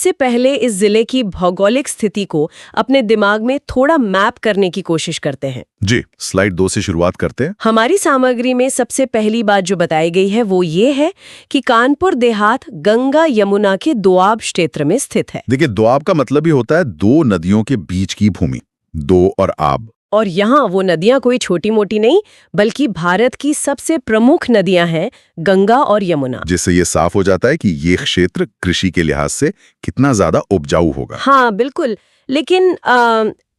सबसे पहले इस जिले की भौगोलिक स्थिति को अपने दिमाग में थोड़ा मैप करने की कोशिश करते हैं। जी, स्लाइड 2 से शुरुआत करते हैं। हमारी सामग्री में सबसे पहली बात जो बताई गई है वो ये है कि कानपुर देहात गंगा यमुना के दोआब क्षेत्र में स्थित है। देखिए, दोआब का मतलब ही होता है दो नदियों के बीच की भूमि, दो और आब। और यहाँ वो नदियाँ कोई छोटी मोटी नहीं बल्कि भारत की सबसे प्रमुख नदियाँ हैं, गंगा और यमुना। जिससे ये साफ हो जाता है कि ये क्षेत्र कृषि के लिहाज से कितना ज्यादा उपजाऊ होगा। हाँ बिल्कुल, लेकिन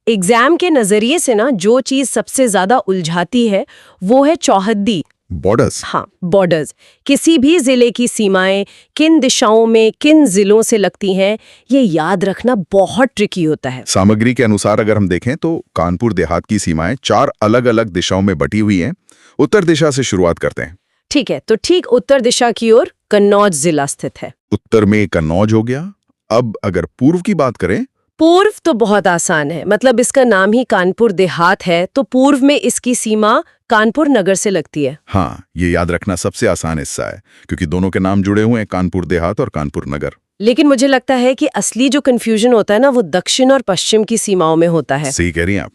एग्जाम के नजरिए से ना जो चीज सबसे ज्यादा उलझाती है वो है चौहद्दी, बॉर्डर्स। हाँ, बॉर्डर्स। किसी भी जिले की सीमाएं किन दिशाओं में किन जिलों से लगती हैं, ये याद रखना बहुत ट्रिकी होता है। सामग्री के अनुसार अगर हम देखें तो कानपुर देहात की सीमाएं 4 अलग-अलग दिशाओं में बटी हुई हैं। उत्तर दिशा से शुरुआत करते हैं। ठीक है, तो ठीक उत्तर दिशा की ओर कन्नौज जिला स्थित है। उत्तर में कन्नौज हो गया। अब अगर पूर्व की बात करें, पूर्व तो बहुत आसान है, मतलब इसका नाम ही कानपुर देहात है, तो पूर्व में इसकी सीमा कानपुर नगर से लगती है। हाँ, ये याद रखना सबसे आसान हिस्सा है क्योंकि दोनों के नाम जुड़े हुए हैं, कानपुर देहात और कानपुर नगर। लेकिन मुझे लगता है कि असली जो कंफ्यूजन होता है ना वो दक्षिण और पश्चिम की सीमाओं में होता है। सही कह रही हैं आप।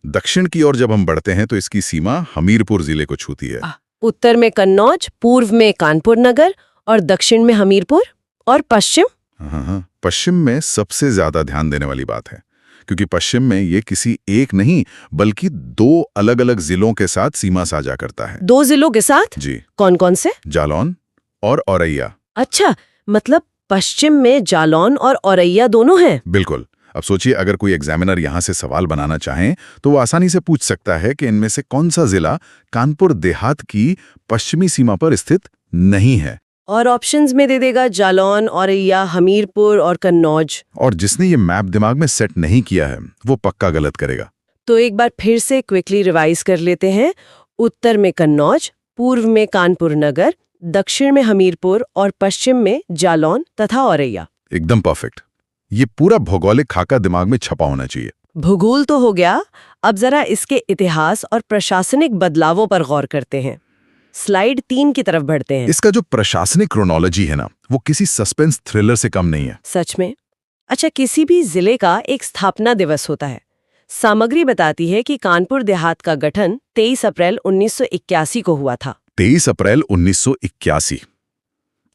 दक्षिण की ओर जब हम बढ़ते हैं तो इसकी सीमा हमीरपुर जिले को छूती है। उत्तर में कन्नौज, पूर्व में कानपुर नगर और दक्षिण में हमीरपुर। और पश्चिम? हाँ, पश्चिम में सबसे ज्यादा ध्यान देने वाली बात है क्योंकि पश्चिम में ये किसी एक नहीं बल्कि 2 अलग-अलग जिलों के साथ सीमा साझा करता है। 2 जिलों के साथ? जी। कौन कौन से? जालौन और औरैया। अच्छा, मतलब पश्चिम में जालौन और औरैया दोनों हैं? बिल्कुल। अब सोचिए, अगर कोई एग्जामिनर यहाँ से सवाल बनाना चाहें तो वो आसानी से पूछ सकता है कि इनमें से कौन सा जिला कानपुर देहात की पश्चिमी सीमा पर स्थित नहीं है। और ऑप्शंस में दे देगा जालौन, औरैया, हमीरपुर और कन्नौज। और जिसने ये मैप दिमाग में सेट नहीं किया है वो पक्का गलत करेगा। तो एक बार फिर से क्विकली रिवाइज कर लेते हैं। उत्तर में कन्नौज, पूर्व में कानपुर नगर, दक्षिण में हमीरपुर और पश्चिम में जालौन तथा औरैया। एकदम परफेक्ट। ये पूरा भौगोलिक खाका दिमाग में छपा होना चाहिए। भूगोल तो हो गया, अब जरा इसके इतिहास और प्रशासनिक बदलावों पर गौर करते हैं। स्लाइड 3 की तरफ बढ़ते हैं। इसका जो प्रशासनिक क्रोनोलॉजी है ना, वो किसी सस्पेंस थ्रिलर से कम नहीं है। सच में? अच्छा, किसी भी जिले का एक स्थापना दिवस होता है। सामग्री बताती है कि कानपुर देहात का गठन 23 अप्रैल 1981 को हुआ था। 23 अप्रैल 1981।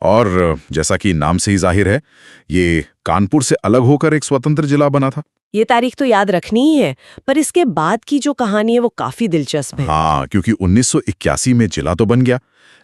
और जैसा कि नाम से ही जाहिर है, ये कानपुर से अलग होकर एक स्वतंत्र जिला बना था। ये तारीख तो याद रखनी ही है, पर इसके बाद की जो कहानी है वो काफी दिलचस्प है। हाँ, क्योंकि 1981 में जिला तो बन गया,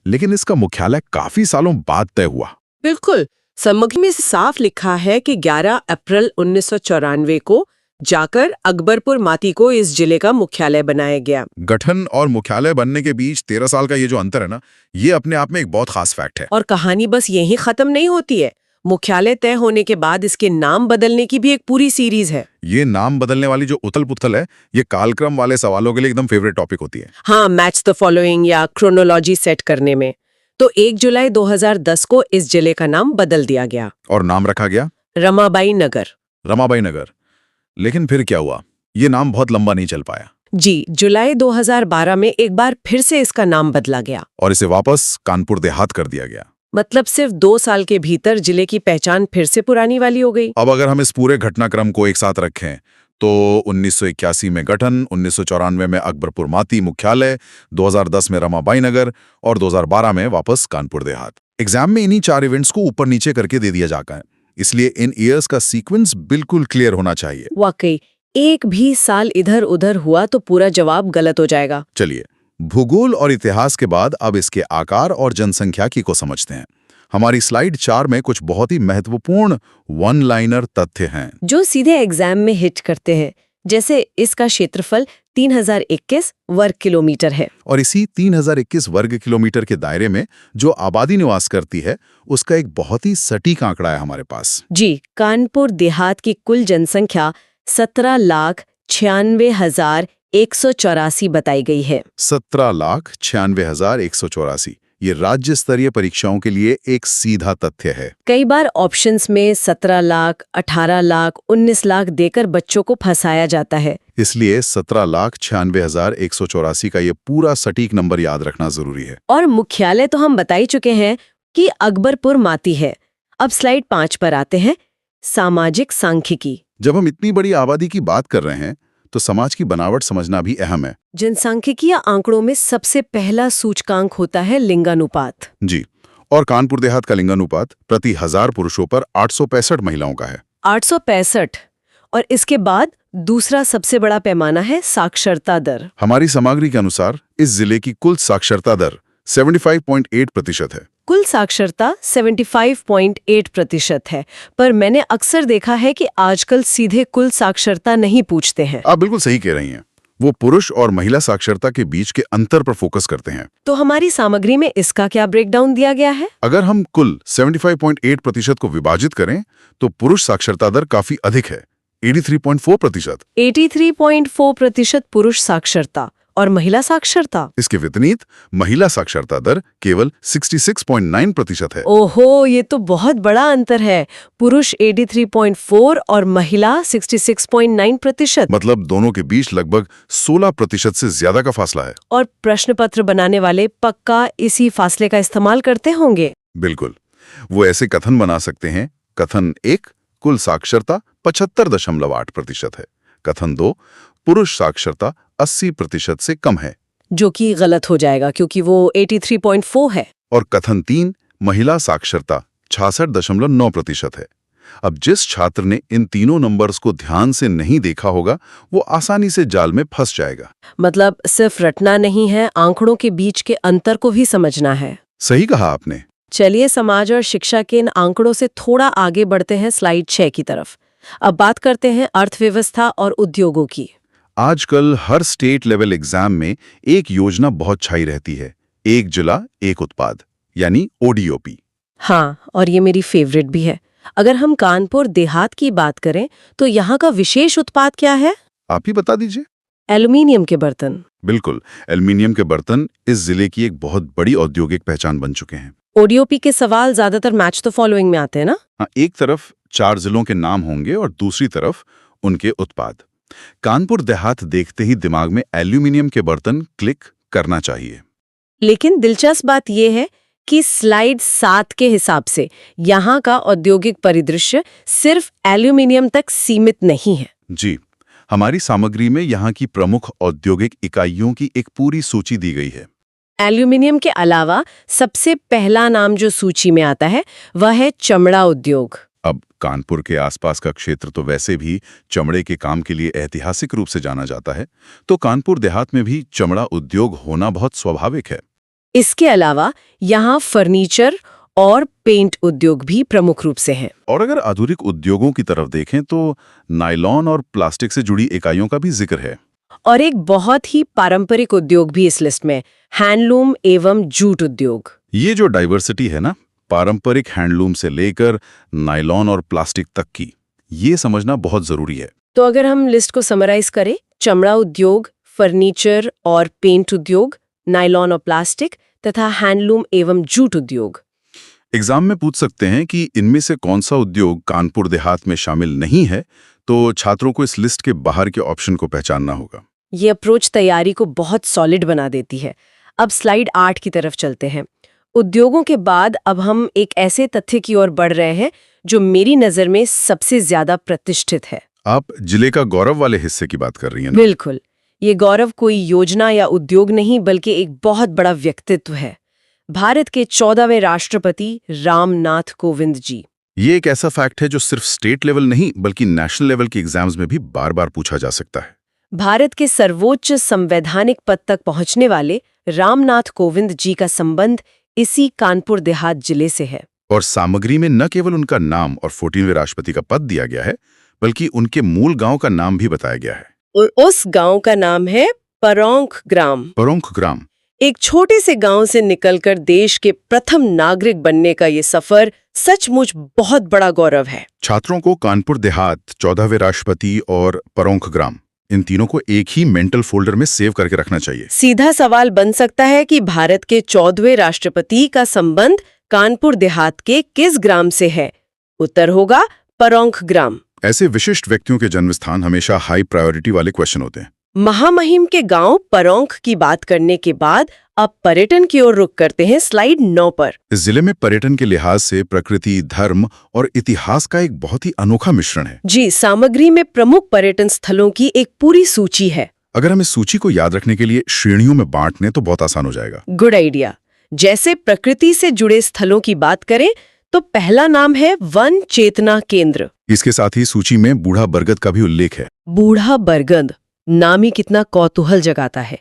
लेकिन इसका मुख्यालय काफी सालों बाद तय हुआ। बिल्कुल, सामग्री में साफ लिखा है कि 11 अप्रैल 1994 को जाकर अकबरपुर माती को इस जिले का मुख्यालय बनाया गया। गठन और मुख्यालय बनने के बीच 13 साल का ये जो अंतर है ना, ये अपने आप में एक बहुत खास फैक्ट है। और कहानी बस यहीं खत्म नहीं होती है। मुख्यालय तय होने के बाद इसके नाम बदलने की भी एक पूरी सीरीज है। ये नाम बदलने वाली जो उथल पुथल है, ये कालक्रम वाले सवालों के लिए एकदम फेवरेट टॉपिक होती है। हाँ, मैच द फॉलोइंग या क्रोनोलॉजी सेट करने में। तो 1 जुलाई 2010 को इस जिले का नाम बदल दिया गया और नाम रखा गया रमाबाई नगर। रमाबाई नगर। लेकिन फिर क्या हुआ? ये नाम बहुत लंबा नहीं चल पाया। जी, जुलाई 2012 में एक बार फिर से इसका नाम बदला गया और इसे वापस कानपुर देहात कर दिया गया। मतलब सिर्फ 2 साल के भीतर जिले की पहचान फिर से पुरानी वाली हो गई। अब अगर हम इस पूरे घटनाक्रम को एक साथ रखें तो 1981 में गठन, 1994 में अकबरपुर माती मुख्यालय, 2010 में रमाबाई नगर और 2012 में वापस कानपुर देहात। एग्जाम में इन्हीं 4 इवेंट्स को ऊपर नीचे करके दे दिया जाता है, इसलिए इन ईयर्स का सीक्वेंस बिल्कुल क्लियर होना चाहिए। वाकई, एक भी साल इधर उधर हुआ तो पूरा जवाब गलत हो जाएगा। चलिए, भूगोल और इतिहास के बाद अब इसके आकार और जनसंख्याकी को समझते हैं। हमारी स्लाइड 4 में कुछ बहुत ही महत्वपूर्ण वन लाइनर तथ्य हैं जो सीधे एग्जाम में हिट करते हैं। जैसे इसका क्षेत्रफल 3021 वर्ग किलोमीटर है और इसी 3021 वर्ग किलोमीटर के दायरे में जो आबादी निवास करती है उसका एक बहुत ही सटीक आंकड़ा है हमारे पास। जी, कानपुर देहात की कुल जनसंख्या 17,96,184 बताई गई है। 17,96,184। ये राज्य स्तरीय परीक्षाओं के लिए एक सीधा तथ्य है। कई बार ऑप्शंस में 17 लाख, 18 लाख, 19 लाख देकर बच्चों को फंसाया जाता है। इसलिए 17,96,184 का ये पूरा सटीक नंबर याद रखना जरूरी है। और मुख्यालय तो हम बता ही चुके हैं कि अकबरपुर माती है। अब स्लाइड 5 पर आते हैं। सामाजिक सांख्यिकी। जब हम इतनी बड़ी आबादी की बात कर रहे हैं तो समाज की बनावट समझना भी अहम है। जनसांख्यिकीय आंकड़ों में सबसे पहला सूचकांक होता है लिंगानुपात। जी, और कानपुर देहात का लिंगानुपात प्रति 1000 पुरुषों पर 865 महिलाओं का है। 865। और इसके बाद दूसरा सबसे बड़ा पैमाना है साक्षरता दर। हमारी सामग्री के अनुसार इस जिले की कुल साक्षरता दर 75.8% है। कुल साक्षरता 75.8% है, पर मैंने अक्सर देखा है कि आजकल सीधे कुल साक्षरता नहीं पूछते हैं। आप बिल्कुल सही कह रही हैं। वो पुरुष और महिला साक्षरता के बीच के अंतर पर फोकस करते हैं। तो हमारी सामग्री में इसका क्या ब्रेकडाउन दिया गया है? अगर हम कुल 75.8% को विभाजित करें तो पुरुष साक्षरता दर काफी अधिक है, 83.4%। 83.4% पुरुष साक्षरता और महिला साक्षरता। इसके विपरीत महिला साक्षरता दर केवल 66.9% है। ओहो, ये तो बहुत बड़ा अंतर है। पुरुष 83.4 और महिला 66.9%। मतलब दोनों के बीच लगभग 16% से ज्यादा का फासला है। और प्रश्न पत्र बनाने वाले पक्का इसी फासले का इस्तेमाल करते होंगे। बिल्कुल, वो ऐसे कथन बना सकते हैं। कथन 1, कुल साक्षरता 75.8% है। कथन 2, पुरुष साक्षरता 80% से कम है, जो कि गलत हो जाएगा क्योंकि वो 83.4 है। और कथन 3, महिला साक्षरता 66.9% है। अब जिस छात्र ने इन तीनों नंबर्स को ध्यान से नहीं देखा होगा वो आसानी से जाल में फंस जाएगा। मतलब सिर्फ रटना नहीं है, आंकड़ों के बीच के अंतर को भी समझना है। सही कहा आपने। चलिए समाज और शिक्षा के इन आंकड़ों से थोड़ा आगे बढ़ते हैं स्लाइड 6 की तरफ। अब बात करते हैं अर्थव्यवस्था और उद्योगों की। आजकल हर स्टेट लेवल एग्जाम में एक योजना बहुत छाई रहती है, एक जिला एक उत्पाद, यानी ODOP। हाँ, और ये मेरी फेवरेट भी है। अगर हम कानपुर देहात की बात करें तो यहाँ का विशेष उत्पाद क्या है? आप ही बता दीजिए। एल्युमिनियम के बर्तन। बिल्कुल, एल्युमिनियम के बर्तन इस जिले की एक बहुत बड़ी औद्योगिक पहचान बन चुके हैं। ODOP के सवाल ज्यादातर मैच द फॉलोइंग में आते हैं ना? हाँ, एक तरफ 4 जिलों के नाम होंगे और दूसरी तरफ उनके उत्पाद। कानपुर देहात देखते ही दिमाग में एल्युमिनियम के बर्तन क्लिक करना चाहिए। लेकिन दिलचस्प बात यह है कि स्लाइड 7 के हिसाब से यहाँ का औद्योगिक परिदृश्य सिर्फ एल्युमिनियम तक सीमित नहीं है। जी, हमारी सामग्री में यहाँ की प्रमुख औद्योगिक इकाइयों की एक पूरी सूची दी गई है। एल्युमिनियम के अलावा सबसे पहला नाम जो सूची में आता है वह है चमड़ा उद्योग। अब कानपुर के आसपास का क्षेत्र तो वैसे भी चमड़े के काम के लिए ऐतिहासिक रूप से जाना जाता है, तो कानपुर देहात में भी चमड़ा उद्योग होना बहुत स्वाभाविक है। इसके अलावा यहाँ फर्नीचर और पेंट उद्योग भी प्रमुख रूप से हैं। और अगर आधुनिक उद्योगों की तरफ देखें तो नायलॉन और प्लास्टिक से जुड़ी इकाइयों का भी जिक्र है। और एक बहुत ही पारंपरिक उद्योग भी इस लिस्ट में, हैंडलूम एवं जूट उद्योग। ये जो डाइवर्सिटी है ना, पारंपरिक हैंडलूम से लेकर नायलॉन और प्लास्टिक तक की, ये समझना बहुत जरूरी है। तो अगर हम लिस्ट को समराइज करें, चमड़ा उद्योग, फर्नीचर और पेंट उद्योग, नायलॉन और प्लास्टिक तथा हैंडलूम एवं जूट उद्योग। एग्जाम में पूछ सकते हैं कि इनमें से कौन सा उद्योग कानपुर देहात में शामिल नहीं है, तो छात्रों को इस लिस्ट के बाहर के ऑप्शन को पहचानना होगा। ये अप्रोच तैयारी को बहुत सॉलिड बना देती है। अब स्लाइड 8 की तरफ चलते हैं। उद्योगों के बाद अब हम एक ऐसे तथ्य की ओर बढ़ रहे हैं जो मेरी नजर में सबसे ज्यादा प्रतिष्ठित है। आप जिले का गौरव वाले हिस्से की बात कर रही हैं ना? बिल्कुल, ये गौरव कोई योजना या उद्योग नहीं बल्कि एक बहुत बड़ा व्यक्तित्व है। भारत के 14वें राष्ट्रपति रामनाथ कोविंद जी। ये एक ऐसा फैक्ट है जो सिर्फ स्टेट लेवल नहीं बल्कि नेशनल लेवल के एग्जाम्स में भी बार बार पूछा जा सकता है। भारत के सर्वोच्च संवैधानिक पद तक पहुंचने वाले रामनाथ कोविंद जी का संबंध इसी कानपुर देहात जिले से है। और सामग्री में न केवल उनका नाम और 14वें राष्ट्रपति का पद दिया गया है बल्कि उनके मूल गांव का नाम भी बताया गया है। और उस गांव का नाम है परौंख ग्राम। परौंख ग्राम। एक छोटे से गांव से निकलकर देश के प्रथम नागरिक बनने का ये सफर सचमुच बहुत बड़ा गौरव है। छात्रों को कानपुर देहात, 14वें राष्ट्रपति और परौंख ग्राम, इन तीनों को एक ही मेंटल फोल्डर में सेव करके रखना चाहिए। सीधा सवाल बन सकता है कि भारत के 14वें राष्ट्रपति का संबंध कानपुर देहात के किस ग्राम से है? उत्तर होगा परौंख ग्राम। ऐसे विशिष्ट व्यक्तियों के जन्म स्थान हमेशा हाई प्रायोरिटी वाले क्वेश्चन होते हैं। महामहिम के गांव परौंख की बात करने के बाद अब पर्यटन की ओर रुख करते हैं स्लाइड 9 पर। इस जिले में पर्यटन के लिहाज से प्रकृति, धर्म और इतिहास का एक बहुत ही अनोखा मिश्रण है। जी, सामग्री में प्रमुख पर्यटन स्थलों की एक पूरी सूची है। अगर हम इस सूची को याद रखने के लिए श्रेणियों में बांटने तो बहुत आसान हो जाएगा। Good idea. जैसे प्रकृति से जुड़े स्थलों की बात करें तो पहला नाम है वन चेतना केंद्र। इसके साथ ही सूची में बूढ़ा बरगद का भी उल्लेख है। बूढ़ा बरगद नाम ही कितना कौतूहल जगाता है।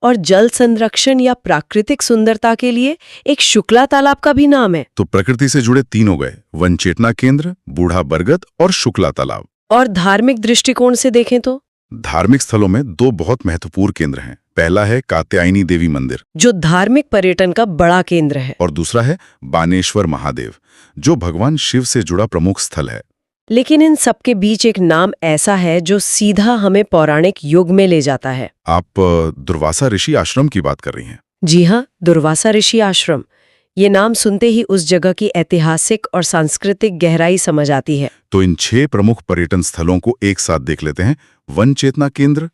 और जल संरक्षण या प्राकृतिक सुंदरता के लिए एक शुक्ला तालाब का भी नाम है। तो प्रकृति से जुड़े 3 हो गए, वन चेतना केंद्र, बूढ़ा बरगद और शुक्ला तालाब। और धार्मिक दृष्टिकोण से देखें तो धार्मिक स्थलों में 2 बहुत महत्वपूर्ण केंद्र हैं। पहला है कात्यायनी देवी मंदिर, जो धार्मिक पर्यटन का बड़ा केंद्र है, और दूसरा है बानेश्वर महादेव, जो भगवान शिव से जुड़ा प्रमुख स्थल है। लेकिन इन सबके बीच एक नाम ऐसा है जो सीधा हमें पौराणिक युग में ले जाता है। आप दुर्वासा ऋषि आश्रम की बात कर रही हैं। जी हाँ, दुर्वासा ऋषि आश्रम। ये नाम सुनते ही उस जगह की ऐतिहासिक और सांस्कृतिक गहराई समझ आती है। तो इन 6 प्रमुख पर्यटन स्थलों को एक साथ देख लेते हैं। वन चेतना केंद्र,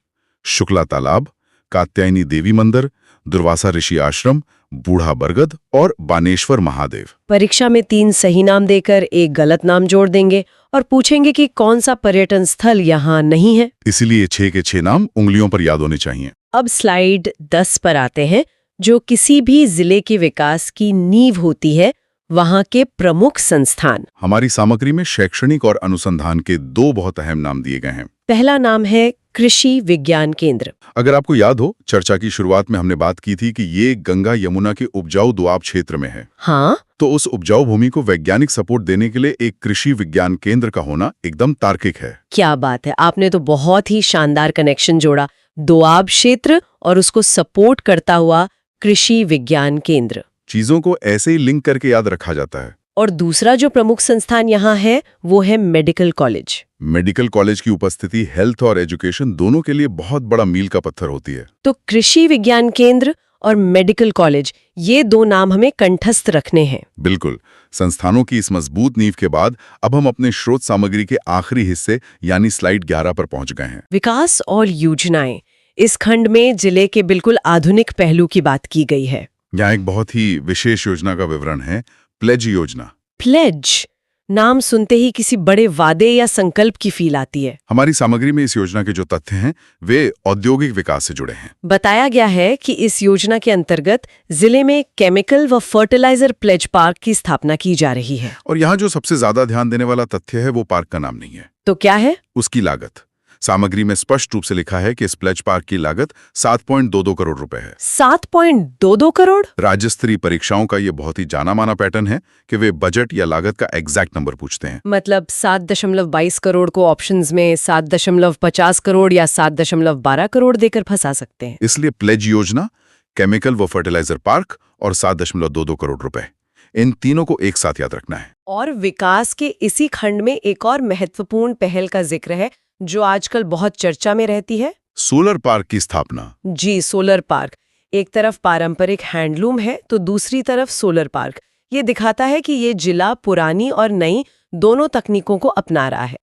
शुक्ला तालाब, कात्यायनी देवी मंदिर, दुर्वासा ऋषि आश्रम, बूढ़ा बरगद और बानेश्वर महादेव। परीक्षा में 3 सही नाम देकर एक गलत नाम जोड़ देंगे और पूछेंगे कि कौन सा पर्यटन स्थल यहाँ नहीं है। इसीलिए 6 के 6 नाम उंगलियों पर याद होने चाहिए। अब स्लाइड 10 पर आते हैं, जो किसी भी जिले के विकास की नींव होती है, वहाँ के प्रमुख संस्थान। हमारी सामग्री में शैक्षणिक और अनुसंधान के 2 बहुत अहम नाम दिए गए हैं। पहला नाम है कृषि विज्ञान केंद्र। अगर आपको याद हो, चर्चा की शुरुआत में हमने बात की थी कि ये गंगा यमुना के उपजाऊ दोआब क्षेत्र में है। हाँ, तो उस उपजाऊ भूमि को वैज्ञानिक सपोर्ट देने के लिए एक कृषि विज्ञान केंद्र का होना एकदम तार्किक है। क्या बात है, आपने तो बहुत ही शानदार कनेक्शन जोड़ा। दोआब क्षेत्र और उसको सपोर्ट करता हुआ कृषि विज्ञान केंद्र। चीजों को ऐसे ही लिंक करके याद रखा जाता है। और दूसरा जो प्रमुख संस्थान यहाँ है वो है मेडिकल कॉलेज। मेडिकल कॉलेज की उपस्थिति हेल्थ और एजुकेशन दोनों के लिए बहुत बड़ा मील का पत्थर होती है। तो कृषि विज्ञान केंद्र और मेडिकल कॉलेज, ये 2 नाम हमें कंठस्थ रखने हैं। बिल्कुल। संस्थानों की इस मजबूत नींव के बाद अब हम अपने स्रोत सामग्री के आखिरी हिस्से यानी स्लाइड 11 पर पहुंच गए हैं। विकास और योजनाएं। इस खंड में जिले के बिल्कुल आधुनिक पहलू की बात की गई है। यहाँ एक बहुत ही विशेष योजना का विवरण है, प्लेज योजना। प्लेज नाम सुनते ही किसी बड़े वादे या संकल्प की फील आती है। हमारी सामग्री में इस योजना के जो तथ्य हैं वे औद्योगिक विकास से जुड़े हैं। बताया गया है कि इस योजना के अंतर्गत जिले में केमिकल व फर्टिलाइजर प्लेज पार्क की स्थापना की जा रही है। और यहाँ जो सबसे ज्यादा ध्यान देने वाला तथ्य है वो पार्क का नाम नहीं है। तो क्या है? उसकी लागत। सामग्री में स्पष्ट रूप से लिखा है कि इस प्लेज पार्क की लागत 7.22 करोड़ रुपए है। 7.22 करोड़? राज्य स्तरीय परीक्षाओं का ये बहुत ही जाना माना पैटर्न है कि वे बजट या लागत का एग्जैक्ट नंबर पूछते हैं। मतलब 7.22 करोड़ को ऑप्शंस में 7.50 करोड़ या 7.12 करोड़ देकर फंसा सकते हैं। इसलिए प्लेज योजना, केमिकल व फर्टिलाइजर पार्क और 7.22 करोड़ रुपए, इन तीनों को एक साथ याद रखना है। और विकास के इसी खंड में एक और महत्वपूर्ण पहल का जिक्र है जो आजकल बहुत चर्चा में रहती है। सोलर पार्क की स्थापना। जी, सोलर पार्क। एक तरफ पारंपरिक हैंडलूम है तो दूसरी तरफ सोलर पार्क। ये दिखाता है कि ये जिला पुरानी और नई दोनों तकनीकों को अपना रहा है।